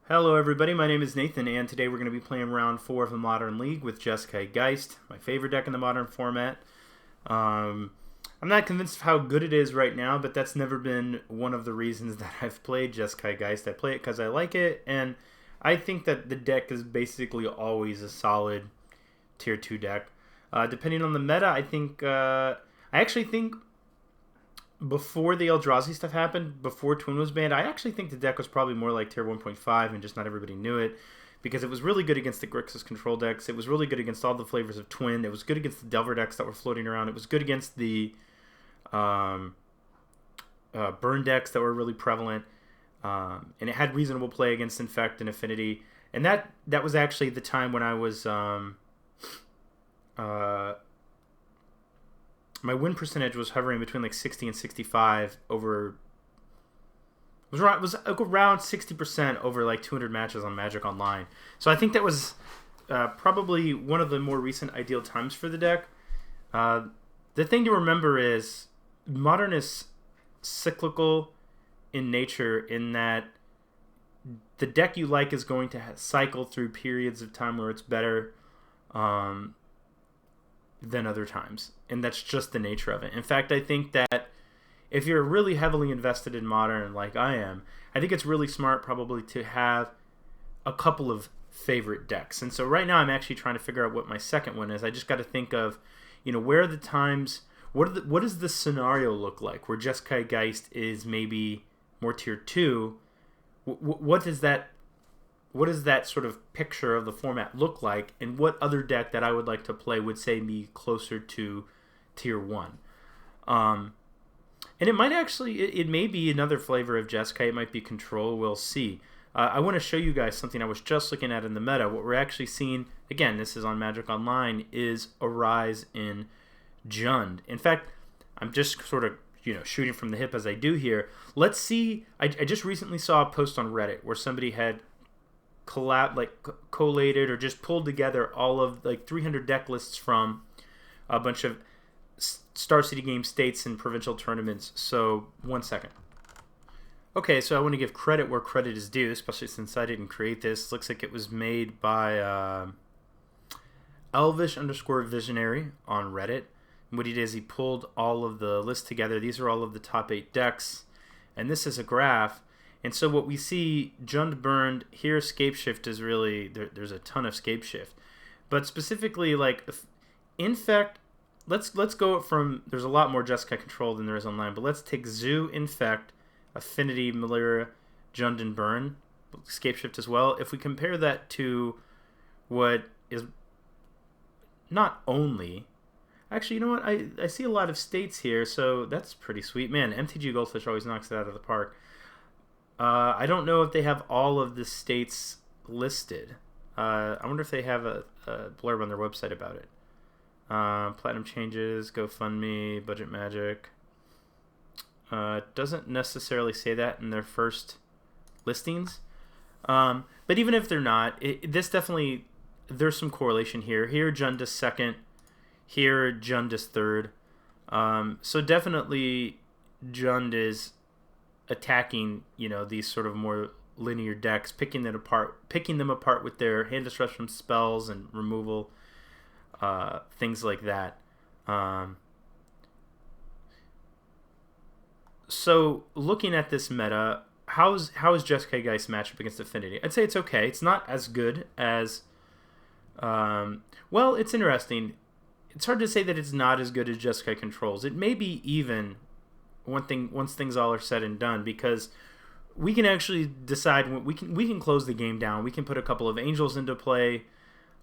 Hello everybody, my name is Nathan, and today we're going to be playing round 4 of the Modern League with Jeskai Geist, my favorite deck in the Modern format. I'm not convinced of how good it is right now, but that's never been one of the reasons that I've played Jeskai Geist. I play it because I like it, and I think that the deck is basically always a solid Tier 2 deck. Depending on the meta, I actually think before the Eldrazi stuff happened, before Twin was banned, I actually think the deck was probably more like Tier 1.5 and just not everybody knew it because it was really good against the Grixis control decks. It was really good against all the flavors of Twin. It was good against the Delver decks that were floating around. It was good against the burn decks that were really prevalent. And it had reasonable play against Infect and Affinity. And that was actually the time when I was... my win percentage was hovering between like 60 and 65 over... It was around 60% over like 200 matches on Magic Online. So I think that was probably one of the more recent ideal times for the deck. The thing to remember is Modern is cyclical in nature in that the deck you like is going to cycle through periods of time where it's better than other times, and that's just the nature of it. In fact, I think that if you're really heavily invested in Modern like I am, I think it's really smart probably to have a couple of favorite decks. And so right now I'm actually trying to figure out what my second one is. I just got to think of, where are the times, what does the scenario look like where Jeskai Geist is maybe more Tier 2? What does that sort of picture of the format look like, and what other deck that I would like to play would say me closer to Tier 1? And it might actually, it may be another flavor of Jeskai. It might be Control. We'll see. I want to show you guys something I was just looking at in the meta. What we're actually seeing, again, this is on Magic Online, is a rise in Jund. In fact, I'm just sort of shooting from the hip as I do here. Let's see. I just recently saw a post on Reddit where somebody had collated or just pulled together all of like 300 deck lists from a bunch of Star City Games states and provincial tournaments. So, one second. Okay, so I want to give credit where credit is due, especially since I didn't create this. Looks like it was made by Elvish_Visionary on Reddit. And what he did is he pulled all of the lists together. These are all of the top 8 decks. And this is a graph. And so what we see, Jund burned, here Scapeshift is really, there's a ton of Scapeshift. But specifically, like, Infect, let's go from, there's a lot more Jeskai Control than there is online, but let's take Zoo, Infect, Affinity, Malaria, Jund, and Burn, Scapeshift as well. If we compare that to what is not only, actually, you know what, I see a lot of states here, so that's pretty sweet. Man, MTG Goldfish always knocks it out of the park. I don't know if they have all of the states listed. I wonder if they have a blurb on their website about it. Platinum changes, GoFundMe, Budget Magic. Doesn't necessarily say that in their first listings. But even if they're not, this definitely, there's some correlation here. Here, Jund is second. Here, Jund is third. So definitely, Jund is attacking, these sort of more linear decks, picking them apart with their hand destruction spells and removal, things like that. So looking at this meta, how is Jeskai Geist matched up against Affinity? I'd say it's okay. It's not as good as, well, it's interesting. It's hard to say that it's not as good as Jeskai Controls. It may be even once things all are said and done, because we can actually decide we can close the game down. We can put a couple of angels into play,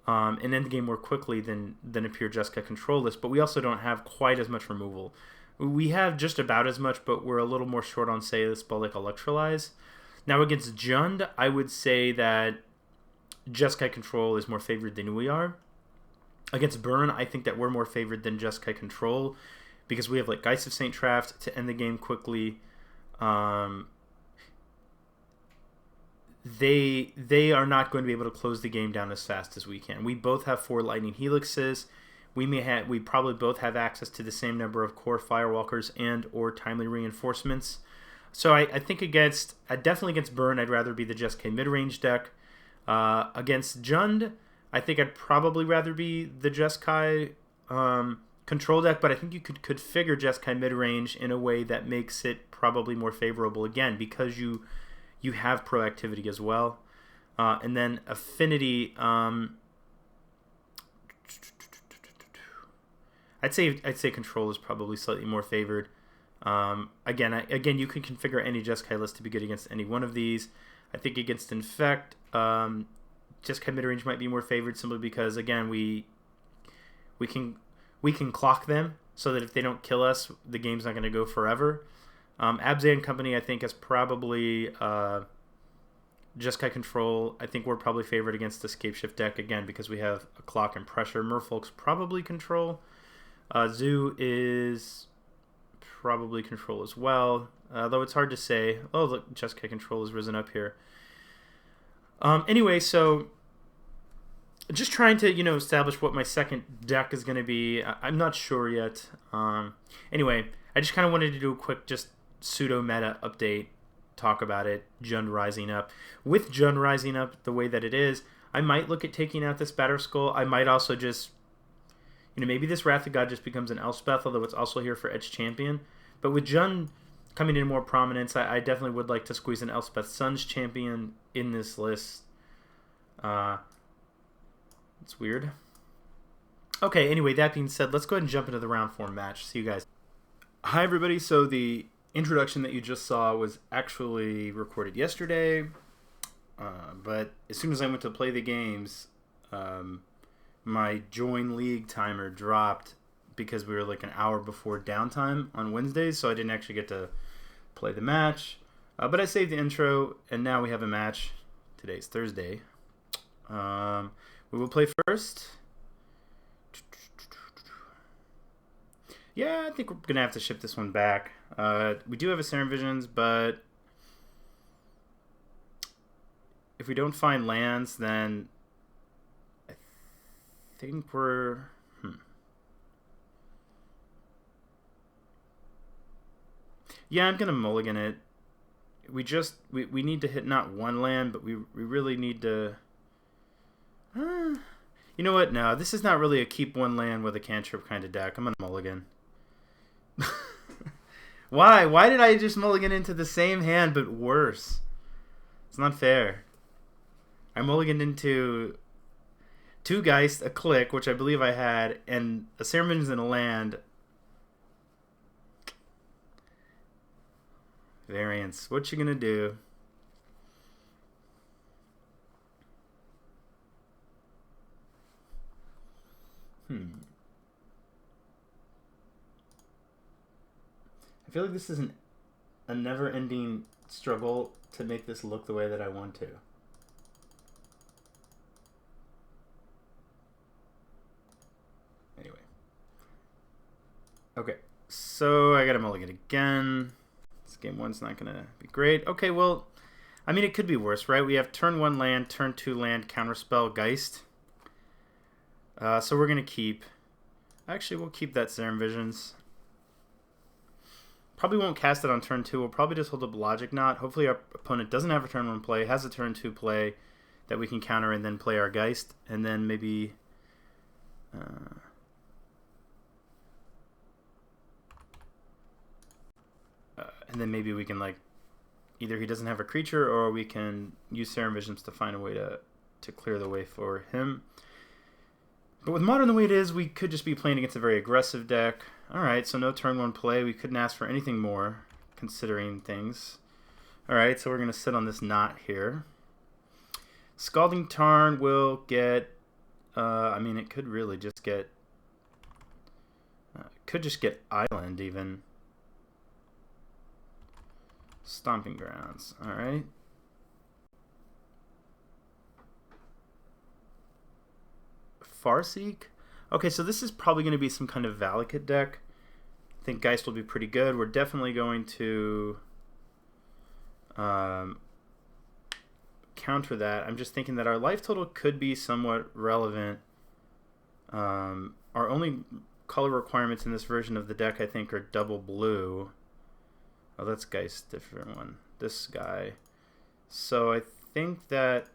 and end the game more quickly than a pure Jeskai Control list. But we also don't have quite as much removal. We have just about as much, but we're a little more short on, say, a spell like Electrolyze. Now against Jund, I would say that Jeskai Control is more favored than we are. Against Burn, I think that we're more favored than Jeskai Control, because we have like Geist of St. Traft to end the game quickly. They are not going to be able to close the game down as fast as we can. We both have 4 Lightning Helixes. We probably both have access to the same number of core Firewalkers and or Timely Reinforcements. So I think definitely against Burn, I'd rather be the Jeskai mid-range deck. Against Jund, I think I'd probably rather be the Jeskai control deck, but I think you could configure Jeskai mid-range in a way that makes it probably more favorable, again, because you have proactivity as well. And then Affinity, I'd say control is probably slightly more favored. Again, you can configure any Jeskai list to be good against any one of these. I think against Infect, Jeskai midrange might be more favored simply because, again, we can clock them so that if they don't kill us, the game's not going to go forever. Abzan Company, I think, is probably Jeskai control. I think we're probably favored against the Scapeshift deck, again, because we have a clock and pressure. Merfolk's probably control. Zoo is probably control as well, though it's hard to say. Oh, look, Jeskai control has risen up here. Anyway, so just trying to, establish what my second deck is going to be. I'm not sure yet. Anyway, I just kind of wanted to do a quick just pseudo-meta update, talk about it, Jund rising up. With Jund rising up the way that it is, I might look at taking out this Batterskull. I might also just, maybe this Wrath of God just becomes an Elspeth, although it's also here for Edge Champion. But with Jund coming in more prominence, I definitely would like to squeeze an Elspeth Sun's Champion in this list. It's weird. Okay, anyway, that being said, let's go ahead and jump into the round 4 match. See you guys. Hi, everybody. So the introduction that you just saw was actually recorded yesterday, but as soon as I went to play the games, my join league timer dropped because we were like an hour before downtime on Wednesdays, so I didn't actually get to play the match. But I saved the intro, and now we have a match. Today's Thursday. We will play first. Yeah, I think we're going to have to ship this one back. We do have a Serum Visions, but if we don't find lands, then I think we're... Yeah, I'm going to mulligan it. We need to hit not one land, but we really need to... you know what? No, this is not really a keep one land with a cantrip kind of deck. I'm going to mulligan. Why? Why did I just mulligan into the same hand, but worse? It's not fair. I mulliganed into 2 Geist, a Click, which I believe I had, and a Serum Visions and a land. Variance. What you gonna do? I feel like this is a never-ending struggle to make this look the way that I want to. Anyway. Okay, so I gotta mulligan again. This game 1's not gonna be great. Okay, well, I mean, it could be worse, right? We have turn 1 land, turn 2 land, counterspell, Geist. So we're gonna keep... Actually, we'll keep that Serum Visions. Probably won't cast it on turn 2. We'll probably just hold up Logic Knot. Hopefully our opponent doesn't have a turn 1 play, has a turn 2 play that we can counter and then play our Geist. And then maybe... and then maybe we can, like... Either he doesn't have a creature, or we can use Serum Visions to find a way to clear the way for him. But with Modern the way it is, we could just be playing against a very aggressive deck. Alright, so no turn 1 play. We couldn't ask for anything more, considering things. Alright, so we're going to sit on this knot here. Scalding Tarn will get... I mean, it could really just get... could just get Island, even. Stomping Grounds. Alright. Farseek? Okay, so this is probably going to be some kind of Valakut deck. I think Geist will be pretty good. We're definitely going to counter that. I'm just thinking that our life total could be somewhat relevant. Our only color requirements in this version of the deck, I think, are double blue. Oh, that's Geist, different one. This guy. So I think that...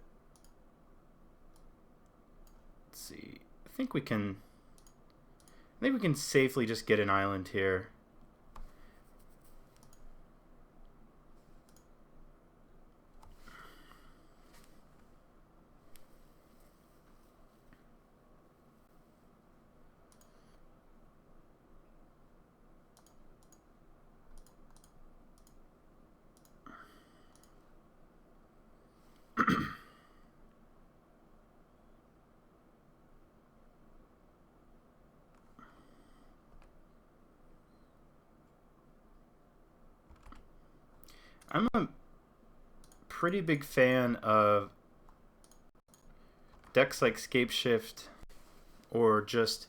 Let's see. I think we can safely just get an island here. I'm a pretty big fan of decks like Scapeshift, or just,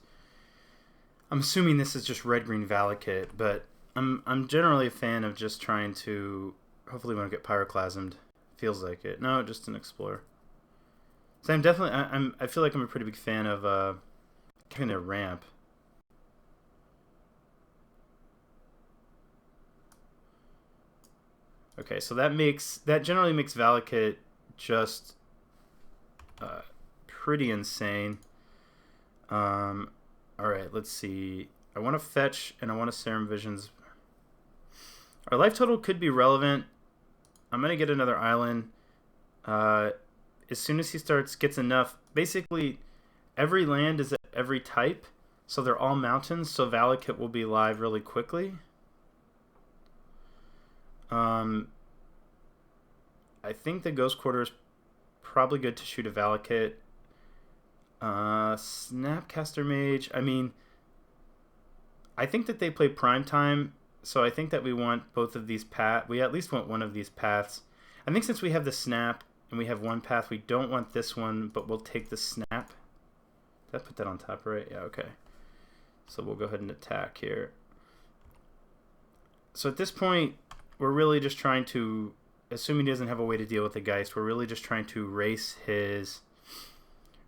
I'm assuming this is just red-green Valakut, but I'm generally a fan of just trying to, hopefully we don't get Pyroclasmed. Feels like it. No, just an Explorer. So I'm definitely, I feel like I'm a pretty big fan of giving their ramp. Okay, so that generally makes Valakut just pretty insane. Alright, let's see. I want to fetch and I want to Serum Visions. Our life total could be relevant. I'm going to get another island. As soon as he gets enough, basically every land is every type, so they're all mountains, so Valakut will be live really quickly. I think the Ghost Quarter is probably good to shoot a Valakut. Snapcaster Mage, I mean, I think that they play Primetime, so I think that we want both of these paths. We at least want one of these paths. I think since we have the Snap and we have one path, we don't want this one, but we'll take the Snap. Did I put that on top right? Yeah, okay. So we'll go ahead and attack here. So at this point, we're really just trying to, assuming he doesn't have a way to deal with the Geist, we're really just trying to race the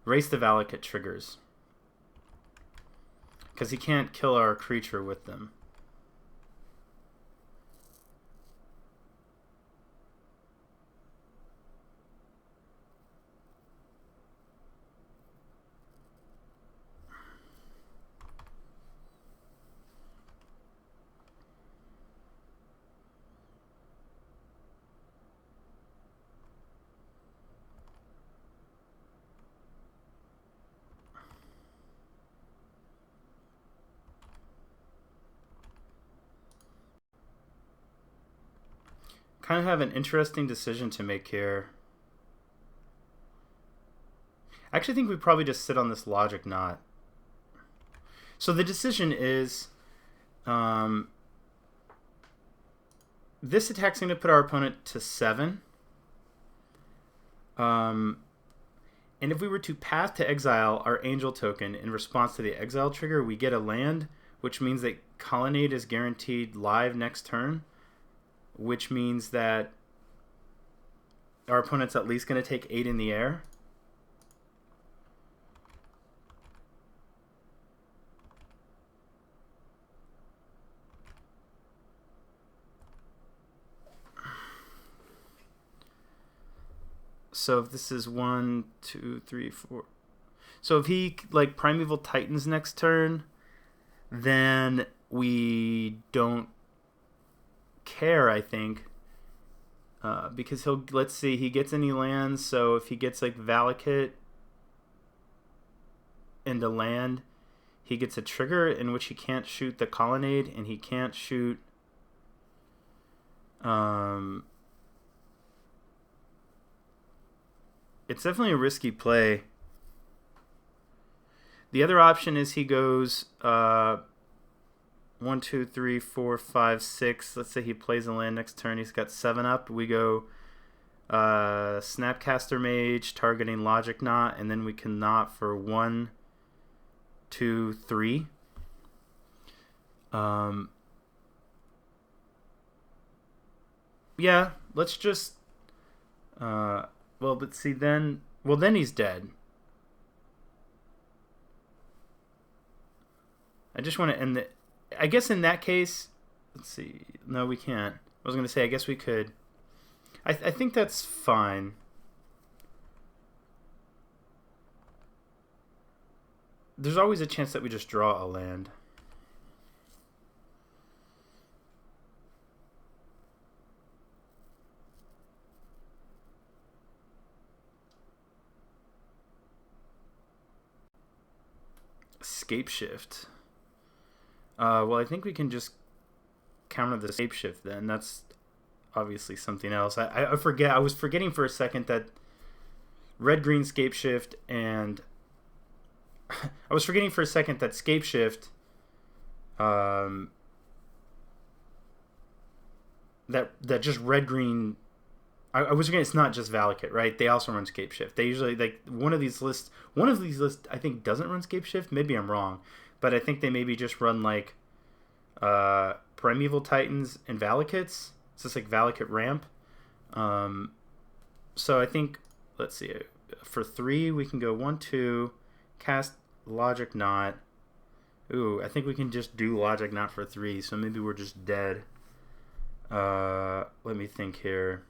Valakut triggers. Because he can't kill our creature with them. Kind of have an interesting decision to make here. I actually think we probably just sit on this Logic Knot. So the decision is, this attack's going to put our opponent to 7. And if we were to path to exile our Angel token in response to the exile trigger, we get a land, which means that Colonnade is guaranteed live next turn, which means that our opponent's at least going to take 8 in the air. So if this is 1, 2, 3, 4. So if he like Primeval Titans next turn, then we don't care, I think, because he'll, let's see, he gets any lands. So if he gets like Valakut into land, he gets a trigger in which he can't shoot the Colonnade, and he can't shoot it's definitely a risky play. The other option is he goes 1, 2, 3, 4, 5, 6. Let's say he plays a land next turn. He's got 7 up. We go Snapcaster Mage, targeting Logic Knot, and then we can knot for 1, 2, 3. Yeah, let's just well, but see, then he's dead. I just want to end the, I guess in that case, let's see. No, we can't. I was going to say, I guess we could... I think that's fine. There's always a chance that we just draw a land. Scapeshift. Well, I think we can just counter the Scapeshift then. That's obviously something else. I forget. I was forgetting for a second that red-green Scapeshift and... I was forgetting for a second that Scapeshift... that just red-green... I was forgetting it's not just Valakut, right? They also run Scapeshift. They usually, like, one of these lists I think doesn't run Scapeshift. Maybe I'm wrong. But I think they maybe just run, like, Primeval Titans and Valakuts. It's just like Valakut ramp. So I think, let's see, for 3 we can go 1, 2, cast Logic Knot. Ooh, I think we can just do Logic Knot for 3, so maybe we're just dead. Let me think here.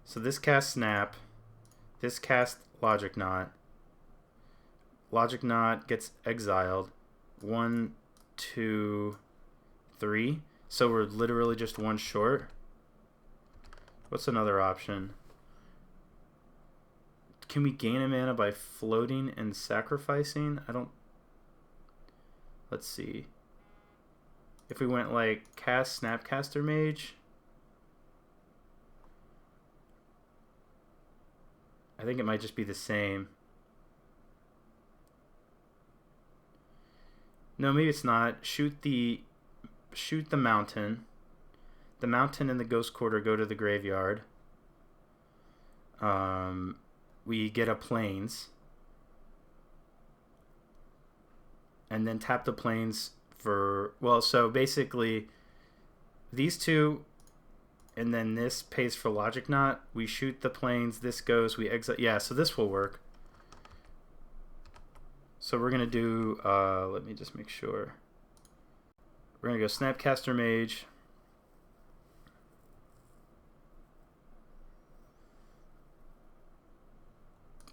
So this cast Snap, this cast Logic Knot. Logic Knot gets exiled. 1, 2, 3. So we're literally just 1 short. What's another option? Can we gain a mana by floating and sacrificing? I don't... Let's see. If we went like cast Snapcaster Mage... I think it might just be the same. No, maybe it's not. Shoot the mountain. The mountain and the Ghost Quarter go to the graveyard. We get a Plains. And then tap the Plains for... Well, so basically, these two... And then this pays for Logic Knot. We shoot the Plains. This goes. We exile. Yeah, so this will work. So we're going to do... let me just make sure. We're going to go Snapcaster Mage.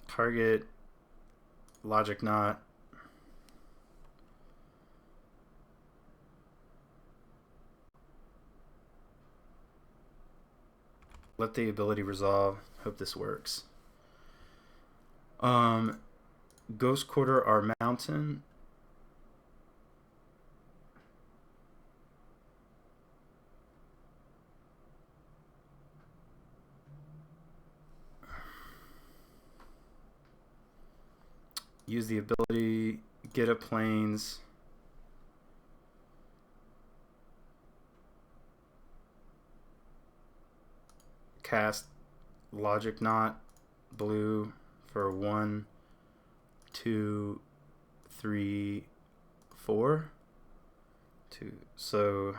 Target Logic Knot. Let the ability resolve. Hope this works. Ghost Quarter our mountain. Use the ability, get a Plains. Cast Logic Knot blue for 1, 2, 3, 4. 2. So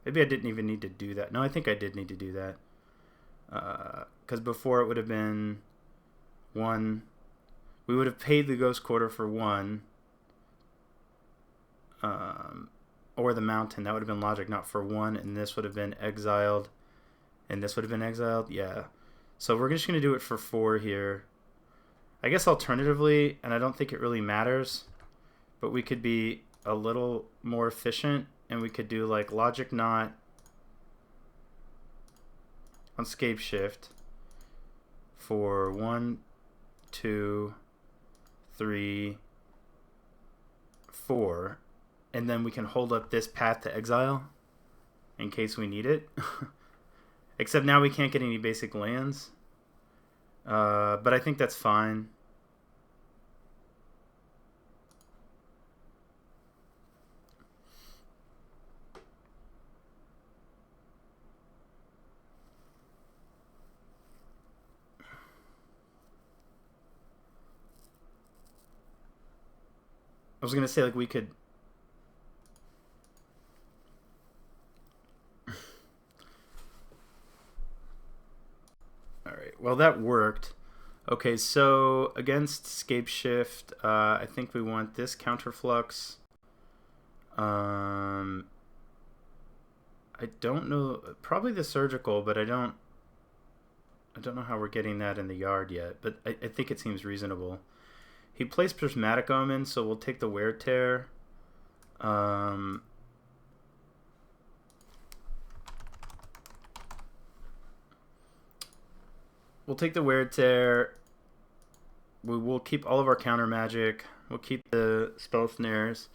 maybe I didn't even need to do that. No, I think I did need to do that. Because before it would have been 1. We would have paid the Ghost Quarter for 1. Or the mountain. That would have been Logic Knot for 1. And this would have been exiled. And this would have been exiled? Yeah. So we're just going to do it for 4 here. I guess alternatively, and I don't think it really matters, but we could be a little more efficient, and we could do like Logic Knot on Scapeshift for 1, 2, 3, 4, and then we can hold up this path to exile in case we need it. Except now we can't get any basic lands. But I think that's fine. I was going to say, like, we could... Well, that worked. Okay, so against Scapeshift, I think we want this Counterflux. I don't know. Probably the surgical, but I don't know how we're getting that in the yard yet. But I think it seems reasonable. He plays Prismatic Omen, so we'll take the Wear Tear. We'll take the Wear Tear. We will keep all of our counter magic. We'll keep the Spell Snares.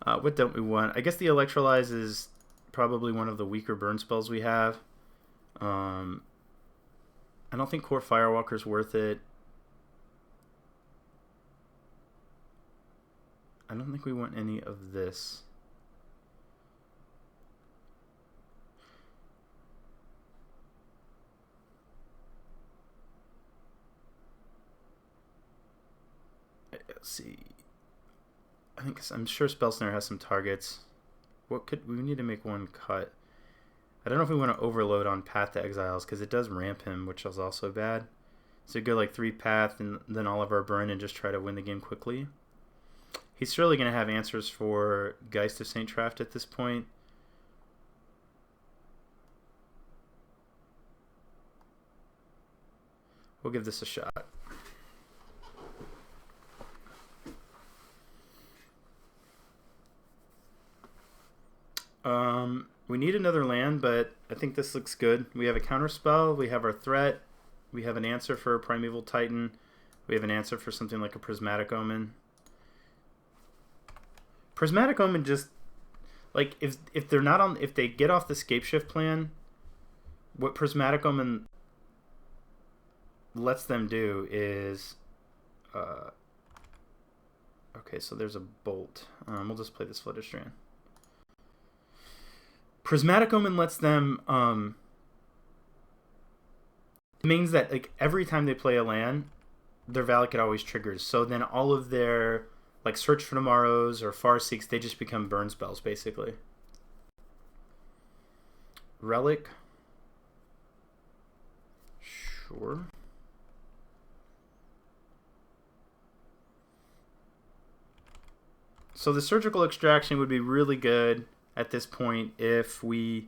What don't we want? I guess the Electrolyze is probably one of the weaker burn spells we have. I don't think Core Firewalker's worth it. I don't think we want any of this. Let's see. I'm sure Spell Snare has some targets. We need to make one cut. I don't know if we want to overload on Path to Exiles because it does ramp him, which is also bad. So go like 3 Path and then all of our burn and just try to win the game quickly. He's surely going to have answers for Geist of St. Traft at this point. We'll give this a shot. We need another land, but I think this looks good. We have a counter spell. We have our threat. We have an answer for a Primeval Titan. We have an answer for something like a Prismatic Omen. Prismatic Omen just, like, if they're not on, if they get off the Scapeshift plan, what Prismatic Omen lets them do is, okay, so there's a Bolt. We'll just play this Flutter Strand. Prismatic Omen lets them, it means that, like, every time they play a land, their Valakut always triggers. So then all of their, like, Search for Tomorrows or Farseeks, they just become burn spells, basically. Relic. Sure. So the Surgical Extraction would be really good at this point. If we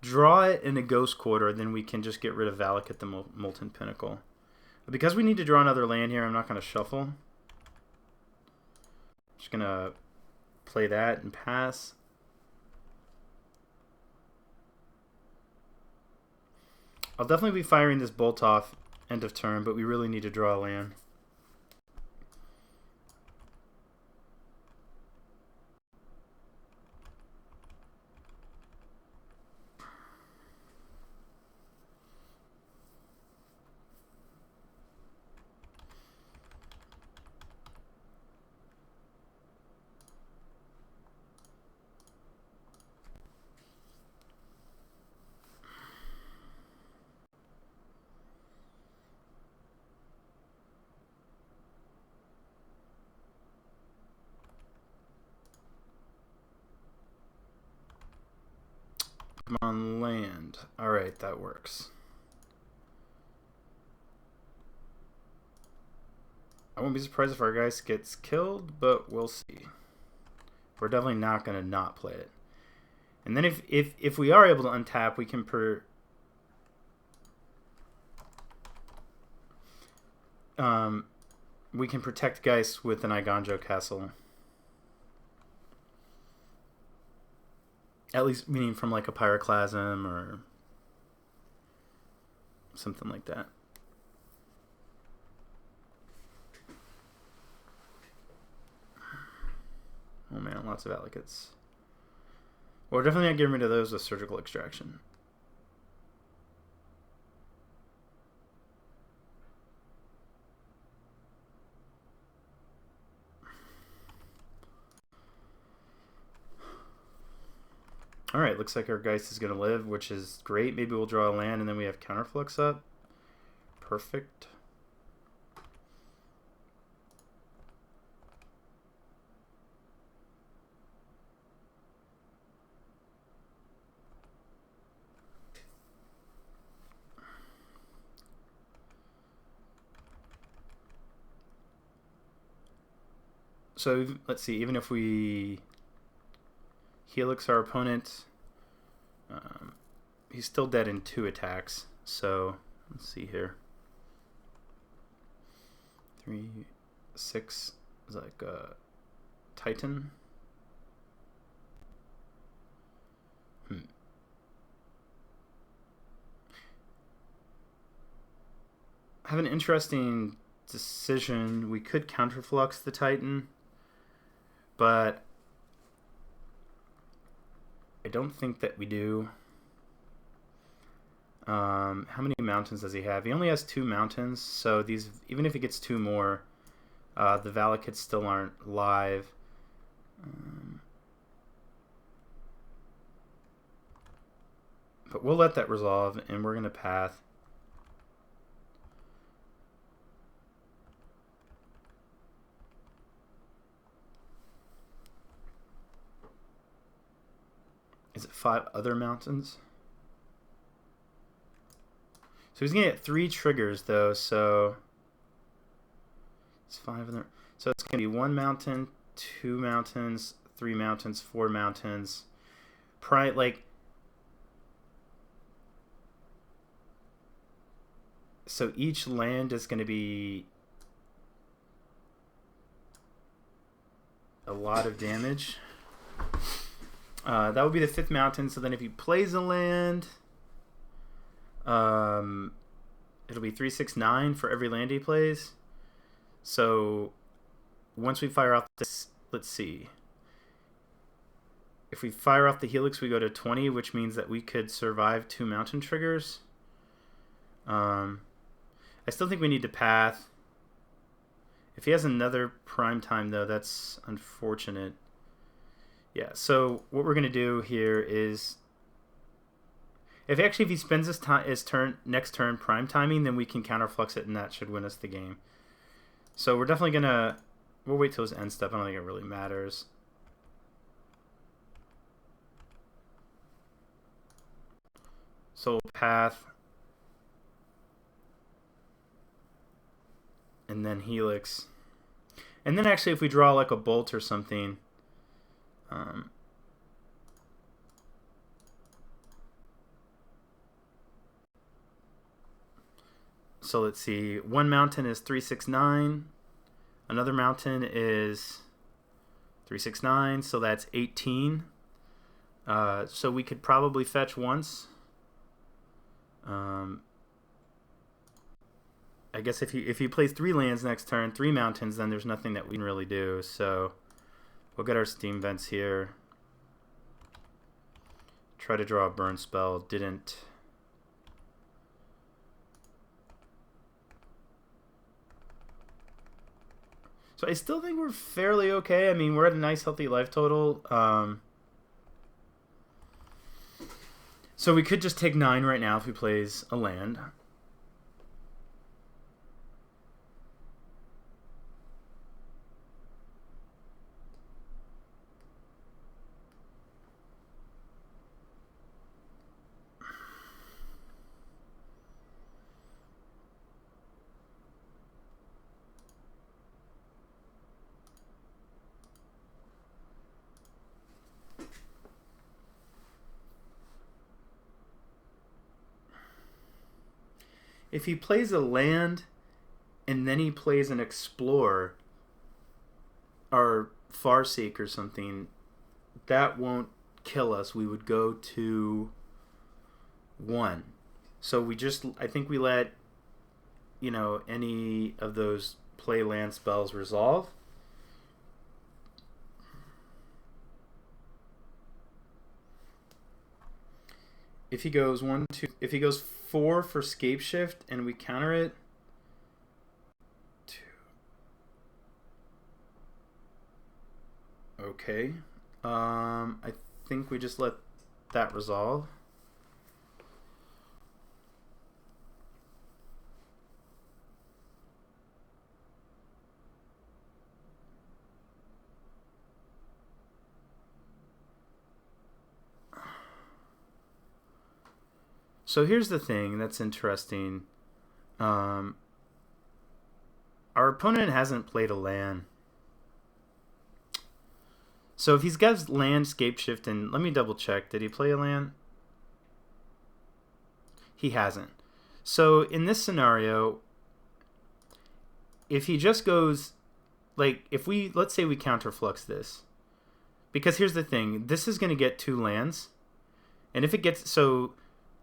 draw it in a Ghost Quarter, then we can just get rid of Valakut the Molten Pinnacle. But because we need to draw another land here, I'm not going to shuffle. Just going to play that and pass. I'll definitely be firing this Bolt off end of turn, but we really need to draw a land. Come on, land. Alright, that works. I won't be surprised if our Geist gets killed, but we'll see. We're definitely not going to not play it. And then if we are able to untap, we can protect Geist with an Iganjo Castle. At least meaning from like a Pyroclasm or something like that. Oh man, lots of Valakuts. Well, we're definitely not getting rid of those with Surgical Extraction. Alright, looks like our Geist is going to live, which is great. Maybe we'll draw a land and then we have Counterflux up. Perfect. So let's see, even if we Helix our opponent, He's still dead in 2 attacks. So let's see here. 3, 6 is like a Titan. I have an interesting decision. We could counterflux the Titan, but I don't think that we do. How many mountains does he have? He only has 2 mountains, so these, even if he gets 2 more, the Valakids still aren't live. But we'll let that resolve, and we're going to path. Is it 5 other mountains? So he's gonna get 3 triggers though, so it's 5 other. So it's gonna be 1 mountain, 2 mountains, 3 mountains, 4 mountains. So each land is gonna be a lot of damage. That would be the 5th mountain. So then if he plays a land, it'll be 3, 6, 9 for every land he plays. So once we fire off this, let's see. If we fire off the Helix, we go to 20, which means that we could survive 2 mountain triggers. I still think we need to path. If he has another prime time, though, that's unfortunate. Yeah, so what we're going to do here is, if he spends his next turn prime timing, then we can counterflux it, and that should win us the game. So we're definitely going to, we'll wait till his end step. I don't think it really matters. So we'll path, and then Helix. And then actually if we draw like a bolt or something, so let's see, 1 mountain is 3, 6, 9. Another mountain is 3, 6, 9, so that's 18. So we could probably fetch once. I guess if he plays 3 lands next turn, 3 mountains, then there's nothing that we can really do. So we'll get our steam vents here. Try to draw a burn spell. Didn't. So I still think we're fairly okay. I mean, we're at a nice healthy life total. So we could just take 9 right now if he plays a land. If he plays a land and then he plays an Explorer or Farseek or something, that won't kill us. We would go to 1. So we just, I think we let, any of those play land spells resolve. If he goes 1, 2, if he goes 4 for Scapeshift and we counter it, 2. Okay. I think we just let that resolve. So here's the thing that's interesting. Our opponent hasn't played a land. So if he's got land, Scapeshift, and let me double check. Did he play a land? he hasn't. So in this scenario, if he just goes, like, if we, let's say we counterflux this, because here's the thing, this is going to get 2 lands, and if it gets, so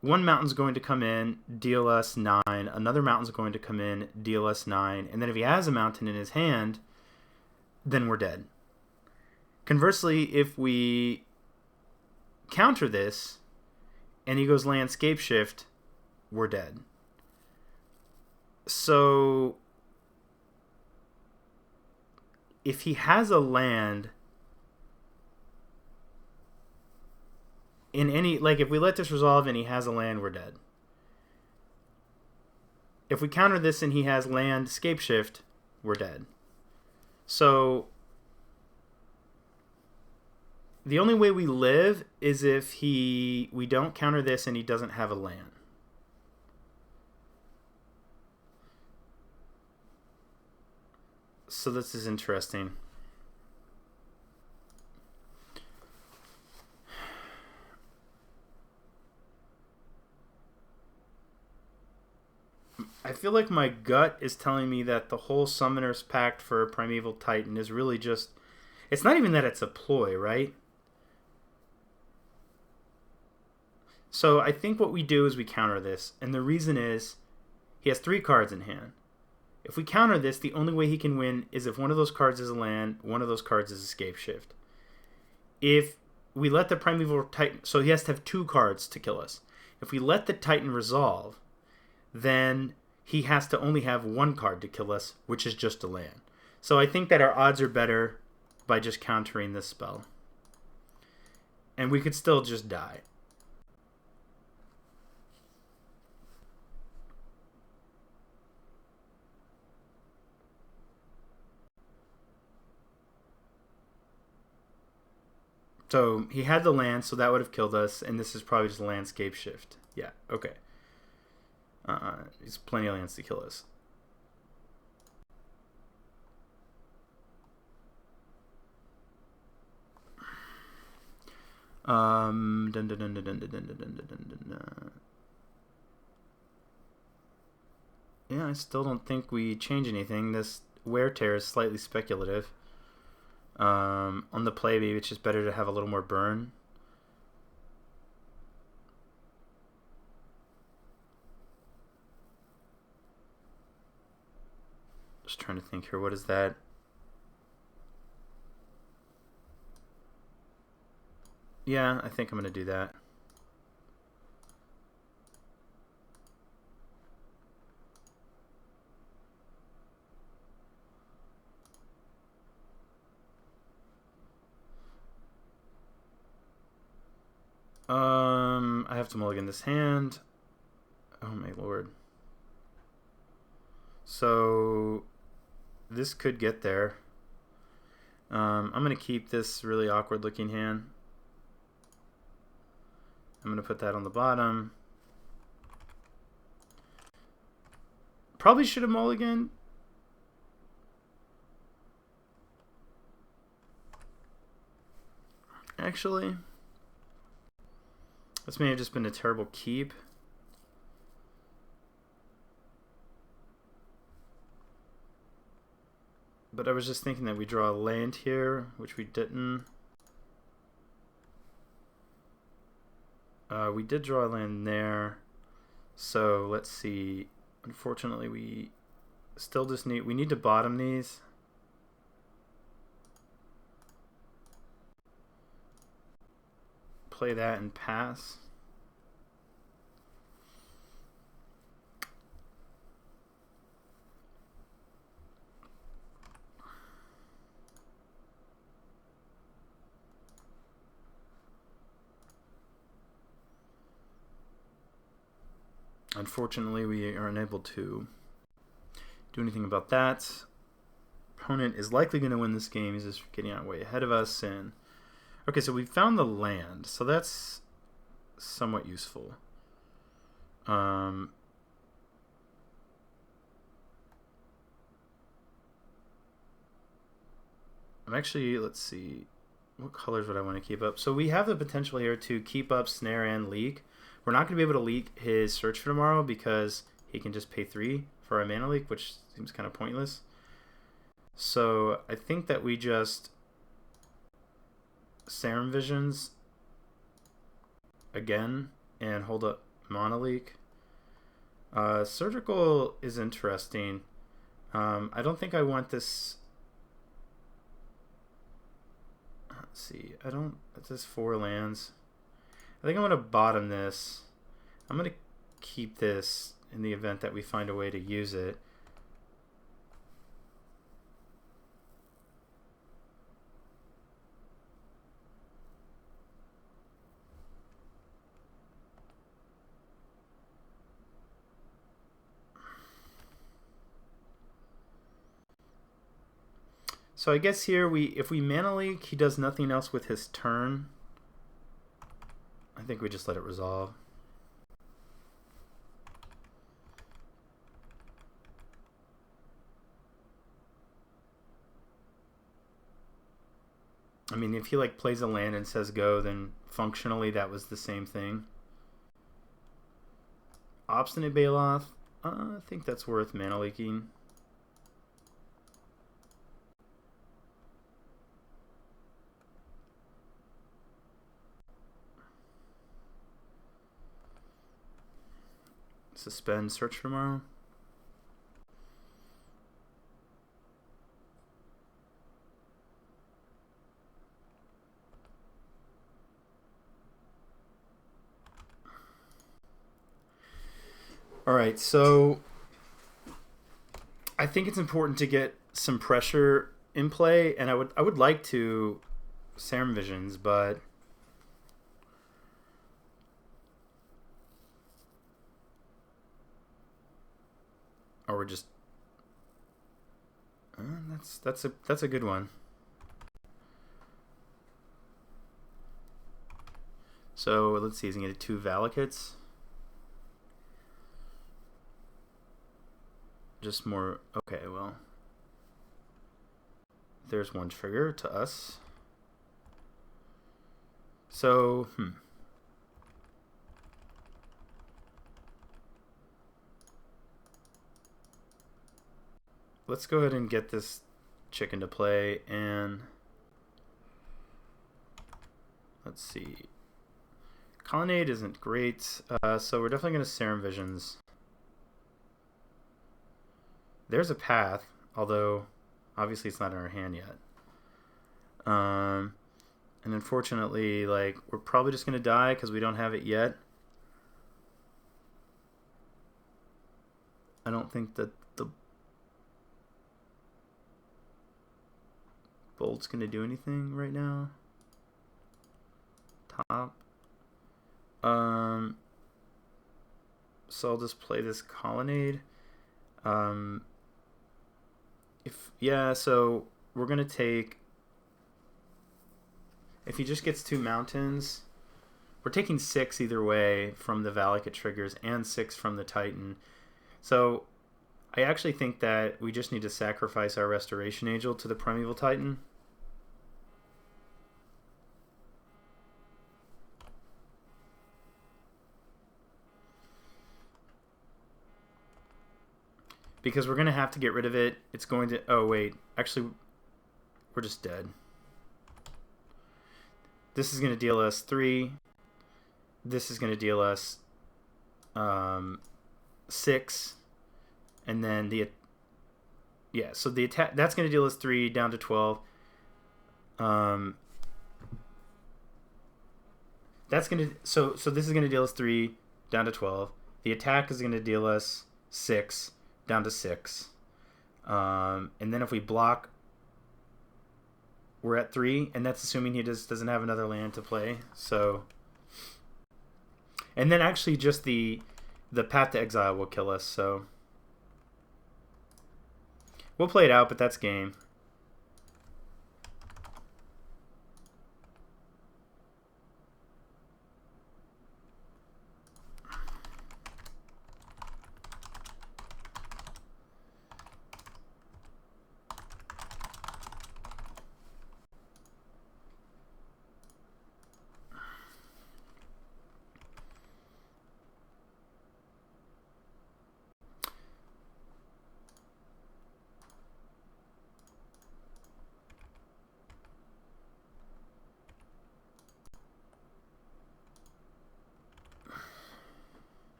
one mountain's going to come in, deal us 9, another mountain's going to come in, deal us 9, and then if he has a mountain in his hand, then we're dead. Conversely, if we counter this, and he goes land Scapeshift, we're dead. So if he has a land in any, like if we let this resolve and he has a land, we're dead. If we counter this and he has land Scapeshift, we're dead. So the only way we live is if we don't counter this and he doesn't have a land. So this is interesting. I feel like my gut is telling me that the whole Summoner's Pact for Primeval Titan is really just... It's not even that it's a ploy, right? So I think what we do is we counter this. And the reason is he has 3 cards in hand. If we counter this, the only way he can win is if one of those cards is a land, one of those cards is a Scapeshift. If we let the Primeval Titan... So he has to have 2 cards to kill us. If we let the Titan resolve, then he has to only have 1 card to kill us, which is just a land. So I think that our odds are better by just countering this spell. And we could still just die. So he had the land, so that would have killed us, and this is probably just a landscape shift. Yeah, okay. There's plenty of lands to kill us. Yeah, I still don't think we change anything. This wear tear is slightly speculative. On the play, maybe it's just better to have a little more burn. Just trying to think here. What is that? Yeah, I think I'm going to do that. I have to mulligan this hand. Oh my lord. So this could get there. I'm going to keep this really awkward looking hand. I'm going to put that on the bottom. Probably should have mulliganed. Actually, this may have just been a terrible keep. But I was just thinking that we draw a land here, which we didn't. We did draw a land there. So let's see. Unfortunately, we still just need to bottom these. Play that and pass. Unfortunately, we are unable to do anything about that. Opponent is likely going to win this game. He's just getting out way ahead of us. And okay, so we found the land, so that's somewhat useful. I'm actually, let's see, what colors would I want to keep up? So we have the potential here to keep up snare and leak. We're not going to be able to leak his Search for Tomorrow because he can just pay 3 for a mana leak, which seems kind of pointless. So I think that we just Serum Visions again and hold up Mana Leak. Surgical is interesting. I don't think I want this. Let's see. I don't. It's just 4 lands. I think I'm going to bottom this. I'm going to keep this in the event that we find a way to use it. So I guess here if we mana leak, he does nothing else with his turn. I think we just let it resolve. I mean, if he like plays a land and says go, then functionally that was the same thing. Obstinate Baloth, I think that's worth mana leaking. Suspend Search for Tomorrow. All right, so I think it's important to get some pressure in play, and I would like to Serum Visions, but or we're just that's a good one. So let's see, he's gonna get 2 Valakuts. Just more. Okay, well, there's one trigger to us. So let's go ahead and get this chicken to play, and let's see. Colonnade isn't great, so we're definitely going to Serum Visions. There's a path, although obviously it's not in our hand yet. And unfortunately, like, we're probably just going to die because we don't have it yet. I don't think that the Bolt's going to do anything right now. Top. So I'll just play this Colonnade. So we're gonna take. If he just gets 2 mountains, we're taking 6 either way from the Valakut triggers and 6 from the Titan. So I actually think that we just need to sacrifice our Restoration Angel to the Primeval Titan. Because we're going to have to get rid of it. It's going to... Oh, wait. Actually, we're just dead. This is going to deal us 3. This is going to deal us 6. And then the... Yeah, so the attack... That's going to deal us 3 down to 12. That's going to... So this is going to deal us 3 down to 12. The attack is going to deal us 6... down to 6. And then if we block, we're at 3, and that's assuming he just doesn't have another land to play. So, and then actually just the Path to Exile will kill us. So we'll play it out, but that's game.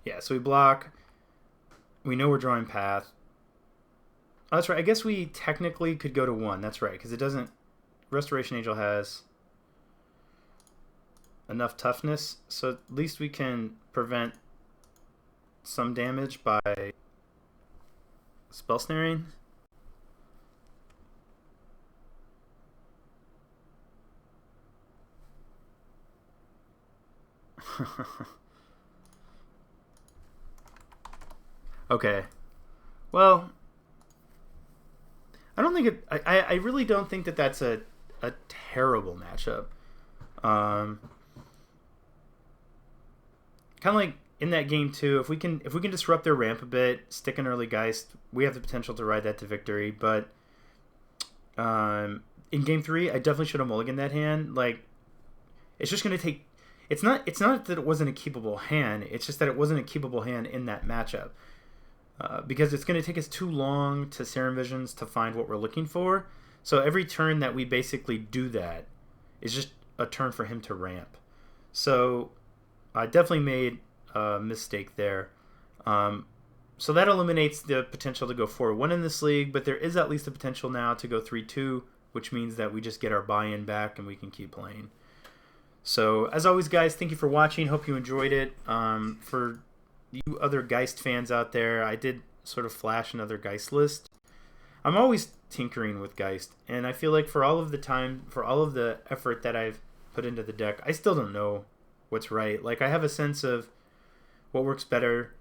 Yeah, so we block. We know we're drawing path. Oh, that's right. I guess we technically could go to 1. That's right, because it doesn't... Restoration Angel has enough toughness, so at least we can prevent some damage by spell snaring. Okay. Well, I don't think it... I really don't think that that's a terrible matchup. Kind of like in that game too. If we can disrupt their ramp a bit, stick an early Geist, we have the potential to ride that to victory. But in game 3, I definitely should have mulliganed that hand. Like, it's just going to take... It's not that it wasn't a keepable hand. It's just that it wasn't a keepable hand in that matchup. Because it's going to take us too long to Serum Visions to find what we're looking for. So every turn that we basically do that is just a turn for him to ramp. So I definitely made a mistake there. So that eliminates the potential to go 4-1 in this league, but there is at least the potential now to go 3-2, which means that we just get our buy-in back and we can keep playing. So as always, guys, thank you for watching. Hope you enjoyed it. For you other Geist fans out there, I did sort of flash another Geist list. I'm always tinkering with Geist, and I feel like for all of the time, for all of the effort that I've put into the deck, I still don't know what's right. Like, I have a sense of what works better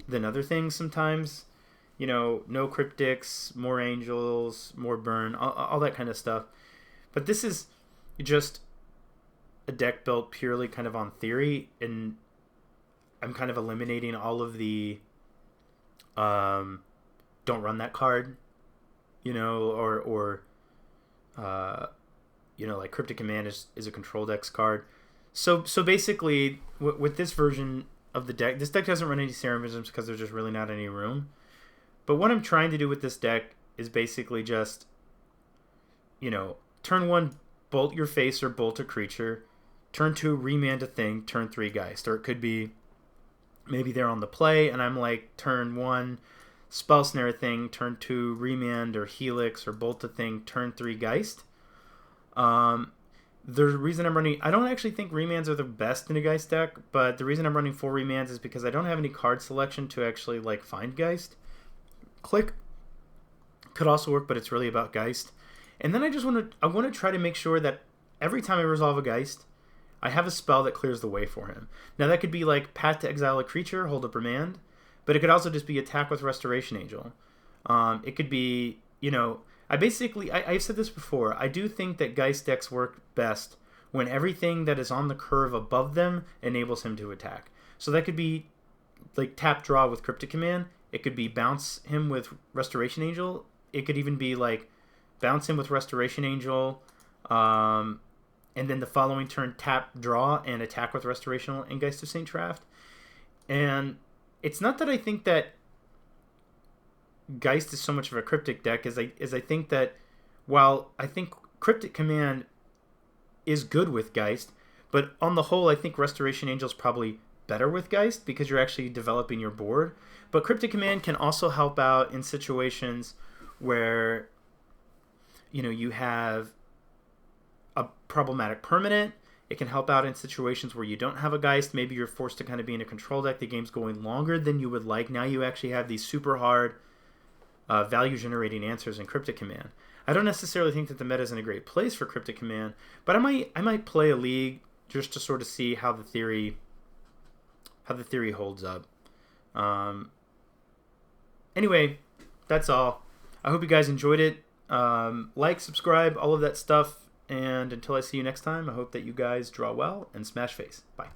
than other things sometimes. You know, no cryptics, more angels, more burn, all that kind of stuff. But this is just a deck built purely kind of on theory, and I'm kind of eliminating all of the don't run that card, you know, or you know, like Cryptic Command is a controlled X card. So basically, with this version of the deck, this deck doesn't run any Serum Visions because there's just really not any room. But what I'm trying to do with this deck is basically just, you know, turn 1, bolt your face or bolt a creature. Turn 2, remand a thing. Turn 3, Geist. Or it could be maybe they're on the play, and I'm like, turn 1, spell snare a thing. Turn 2, remand or helix or bolt a thing. Turn 3, Geist. The reason I'm running... I don't actually think remands are the best in a Geist deck, but the reason I'm running 4 remands is because I don't have any card selection to actually, like, find Geist. Click could also work, but it's really about Geist. And then I want to try to make sure that every time I resolve a Geist, I have a spell that clears the way for him. Now, that could be like Path to Exile a creature, hold up remand, but it could also just be attack with Restoration Angel. It could be, you know... I've said this before, I do think that Geist decks work best when everything that is on the curve above them enables him to attack. So that could be like tap draw with Cryptic Command. It could be bounce him with Restoration Angel. It could even be like bounce him with Restoration Angel, and then the following turn tap draw and attack with Restoration and Geist of St. Traft. And it's not that I think that Geist is so much of a cryptic deck as I think that while I think Cryptic Command is good with Geist, but on the whole I think Restoration Angel is probably better with Geist because you're actually developing your board. But Cryptic Command can also help out in situations where, you know, you have a problematic permanent. It can help out in situations where you don't have a Geist. Maybe you're forced to kind of be in a control deck. The game's going longer than you would like. Now you actually have these super hard value-generating answers in Cryptic Command. I don't necessarily think that the meta is in a great place for Cryptic Command, but I might play a league just to sort of see how the theory holds up. Anyway, that's all. I hope you guys enjoyed it. Like, subscribe, all of that stuff. And until I see you next time, I hope that you guys draw well and smash face. Bye.